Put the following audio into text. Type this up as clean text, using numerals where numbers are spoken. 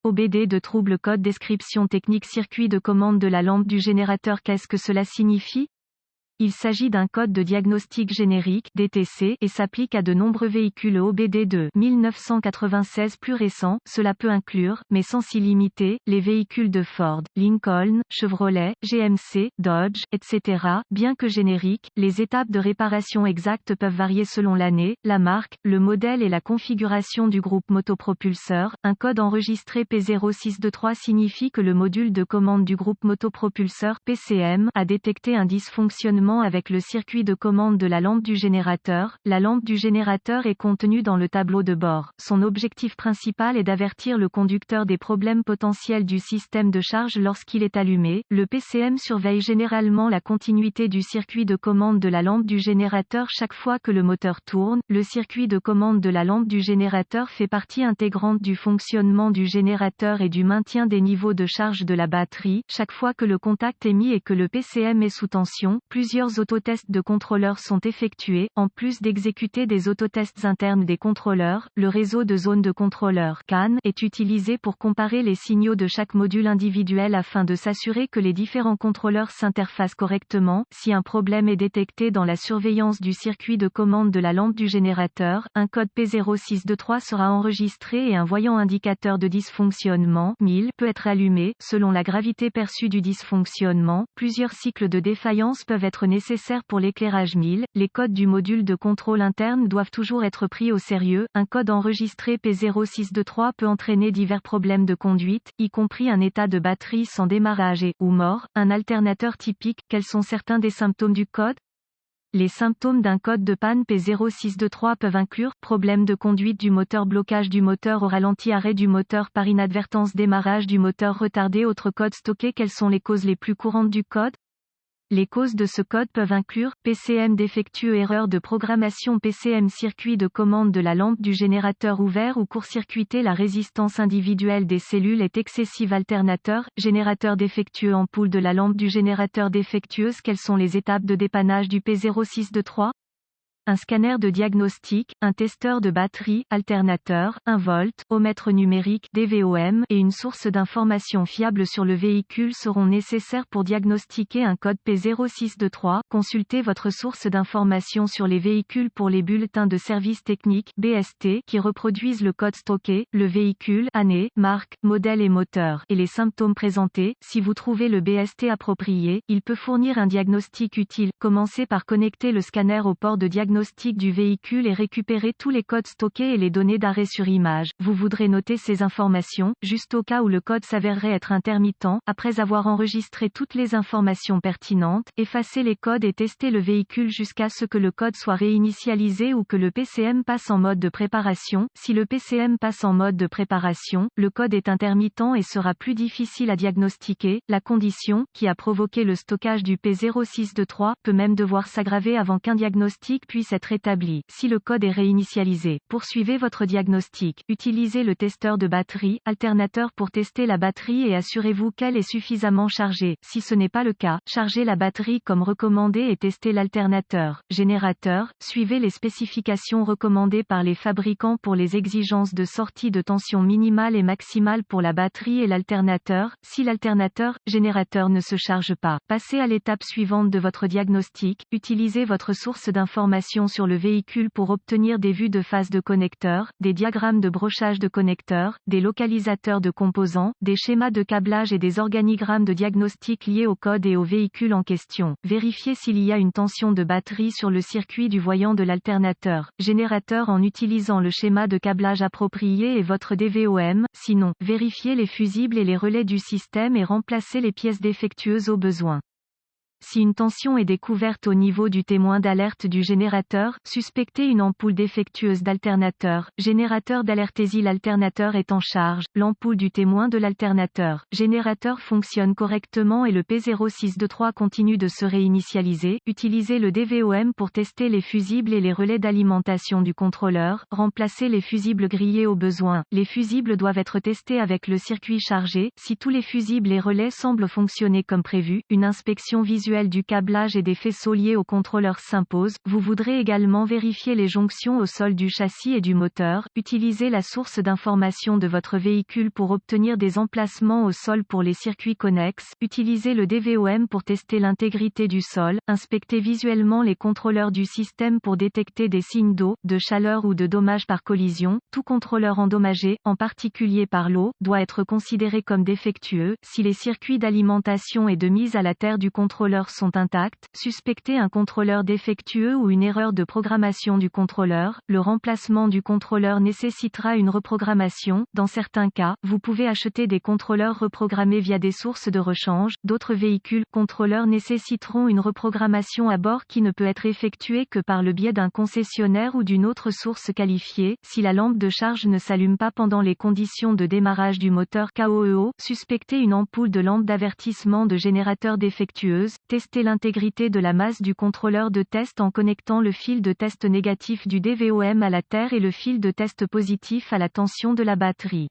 OBD de trouble code description technique circuit de commande de la lampe du générateur. Qu'est-ce que cela signifie? Il s'agit d'un code de diagnostic générique (DTC) et s'applique à de nombreux véhicules OBD de 1996 plus récents. Cela peut inclure, mais sans s'y limiter, les véhicules de Ford, Lincoln, Chevrolet, GMC, Dodge, etc. Bien que génériques, les étapes de réparation exactes peuvent varier selon l'année, la marque, le modèle et la configuration du groupe motopropulseur. Un code enregistré P0623 signifie que le module de commande du groupe motopropulseur (PCM) a détecté un dysfonctionnement avec le circuit de commande de la lampe du générateur. La lampe du générateur est contenue dans le tableau de bord. Son objectif principal est d'avertir le conducteur des problèmes potentiels du système de charge lorsqu'il est allumé. Le PCM surveille généralement la continuité du circuit de commande de la lampe du générateur chaque fois que le moteur tourne. Le circuit de commande de la lampe du générateur fait partie intégrante du fonctionnement du générateur et du maintien des niveaux de charge de la batterie. Chaque fois que le contact est mis et que le PCM est sous tension, plusieurs autotests de contrôleurs sont effectués. En plus d'exécuter des autotests internes des contrôleurs, le réseau de zones de contrôleurs (CAN) est utilisé pour comparer les signaux de chaque module individuel afin de s'assurer que les différents contrôleurs s'interfacent correctement. Si un problème est détecté dans la surveillance du circuit de commande de la lampe du générateur, un code P0623 sera enregistré et un voyant indicateur de dysfonctionnement 1000 peut être allumé. Selon la gravité perçue du dysfonctionnement, plusieurs cycles de défaillance peuvent être nécessaires pour l'éclairage 1000. Les codes du module de contrôle interne doivent toujours être pris au sérieux. Un code enregistré P0623 peut entraîner divers problèmes de conduite, y compris un état de batterie sans démarrage ou mort. Un alternateur typique. Quels sont certains des symptômes du code? Les symptômes d'un code de panne P0623 peuvent inclure problème de conduite du moteur, blocage du moteur au ralenti, arrêt du moteur par inadvertance, démarrage du moteur retardé. Autre code stocké. Quelles sont les causes les plus courantes du code? Les causes de ce code peuvent inclure PCM défectueux, erreur de programmation, PCM circuit de commande de la lampe du générateur ouvert ou court-circuité, la résistance individuelle des cellules est excessive, alternateur, générateur défectueux, ampoule de la lampe du générateur défectueuse. Quelles sont les étapes de dépannage du P0623? Un scanner de diagnostic, un testeur de batterie, alternateur, un voltomètre numérique (DVOM) et une source d'information fiable sur le véhicule seront nécessaires pour diagnostiquer un code P0623. Consultez votre source d'information sur les véhicules pour les bulletins de service technique (BST) qui reproduisent le code stocké, le véhicule, année, marque, modèle et moteur, et les symptômes présentés. Si vous trouvez le BST approprié, il peut fournir un diagnostic utile. Commencez par connecter le scanner au port de diagnostic du véhicule et récupérer tous les codes stockés et les données d'arrêt sur image. Vous voudrez noter ces informations, juste au cas où le code s'avérerait être intermittent. Après avoir enregistré toutes les informations pertinentes, effacez les codes et testez le véhicule jusqu'à ce que le code soit réinitialisé ou que le PCM passe en mode de préparation. Si le PCM passe en mode de préparation, le code est intermittent et sera plus difficile à diagnostiquer. La condition, qui a provoqué le stockage du P0623, peut même devoir s'aggraver avant qu'un diagnostic puisse être établi. Si le code est réinitialisé, poursuivez votre diagnostic. Utilisez le testeur de batterie, alternateur pour tester la batterie et assurez-vous qu'elle est suffisamment chargée. Si ce n'est pas le cas, chargez la batterie comme recommandé et testez l'alternateur. Générateur, suivez les spécifications recommandées par les fabricants pour les exigences de sortie de tension minimale et maximale pour la batterie et l'alternateur. Si l'alternateur, générateur ne se charge pas, passez à l'étape suivante de votre diagnostic. Utilisez votre source d'information sur le véhicule pour obtenir des vues de phase de connecteurs, des diagrammes de brochage de connecteurs, des localisateurs de composants, des schémas de câblage et des organigrammes de diagnostic liés au code et au véhicule en question. Vérifiez s'il y a une tension de batterie sur le circuit du voyant de l'alternateur générateur en utilisant le schéma de câblage approprié et votre DVOM. Sinon, vérifiez les fusibles et les relais du système et remplacez les pièces défectueuses au besoin. Si une tension est découverte au niveau du témoin d'alerte du générateur, suspectez une ampoule défectueuse d'alternateur, générateur d'alertésie. L'alternateur est en charge, l'ampoule du témoin de l'alternateur générateur fonctionne correctement et le P0623 continue de se réinitialiser. Utilisez le DVOM pour tester les fusibles et les relais d'alimentation du contrôleur, remplacez les fusibles grillés au besoin. Les fusibles doivent être testés avec le circuit chargé. Si tous les fusibles et relais semblent fonctionner comme prévu, une inspection visuelle visuel du câblage et des faisceaux liés au contrôleur s'impose. Vous voudrez également vérifier les jonctions au sol du châssis et du moteur. Utilisez la source d'information de votre véhicule pour obtenir des emplacements au sol pour les circuits connexes. Utilisez le DVOM pour tester l'intégrité du sol. Inspectez visuellement les contrôleurs du système pour détecter des signes d'eau, de chaleur ou de dommages par collision. Tout contrôleur endommagé, en particulier par l'eau, doit être considéré comme défectueux. Si les circuits d'alimentation et de mise à la terre du contrôleur sont intacts, suspectez un contrôleur défectueux ou une erreur de programmation du contrôleur. Le remplacement du contrôleur nécessitera une reprogrammation. Dans certains cas, vous pouvez acheter des contrôleurs reprogrammés via des sources de rechange. D'autres véhicules contrôleurs nécessiteront une reprogrammation à bord qui ne peut être effectuée que par le biais d'un concessionnaire ou d'une autre source qualifiée. Si la lampe de charge ne s'allume pas pendant les conditions de démarrage du moteur KOEO, suspectez une ampoule de lampe d'avertissement de générateur défectueuse. Testez l'intégrité de la masse du contrôleur de test en connectant le fil de test négatif du DVOM à la terre et le fil de test positif à la tension de la batterie.